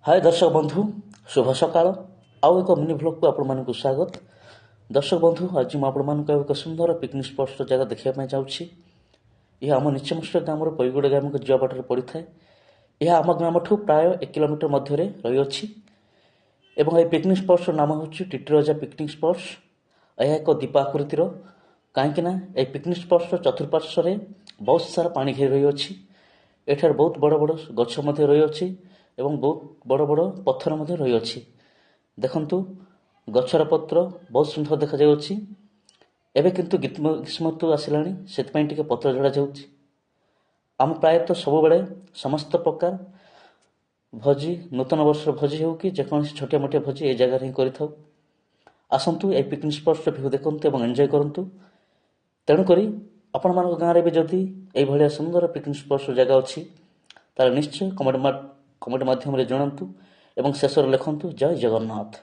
हाय दर्शक बंधु शुभ सकाळ आउ एक मिनी ब्लॉग को आपण स्वागत। दर्शक बंधु आज मुझे एक सुंदर पिकनिक स्पॉट जगह देखा जाऊँगी। यह आम निचमस्ट ग्राम पैगुड़ा ग्राम को जीवा बाटर पड़ी था। यह आम ग्राम ठू प्राय 1 किलोमीटर मध्य रही है। पिकनिक स्पॉट्स नाम हूँ टिटरजा पिकनिक स्पॉट्स। यह एक दीपाकृतिर कहीं पिकनिक स्पॉट्स चतुर्पार्श्व बहुत सारा पानी घेर रही अच्छी। एठार बहुत बड़ बड़ गछ रही एवं बहुत बड़ बड़ पत्थर रही अच्छी। देखंतु गछर पत्र बहुत सुंदर देखा जाउछि। एबे किंतु ग्रीष्म ऋतु आसिलानी सेतपई टिके पत्र झड़ा जाउछि। आम प्रायतः सब बेले समस्त प्रकार भोजी नूतन वर्ष भोजी हो कि जेकोसी छोटिया मोटिया भोजी ए जगह ही करिथाउ। आसंतु ए पिकनिक स्पॉट्स व्यू देखंतु एवं एंजॉय करंतु। तेणु करी आपण मान गाँव में भी जदि ए भलिया सुंदर पिकनिक स्पॉट्स जगह अच्छी तार निश्चय कमेंट माध्यम जनातु एवं शेष लिखंतु जय जगन्नाथ।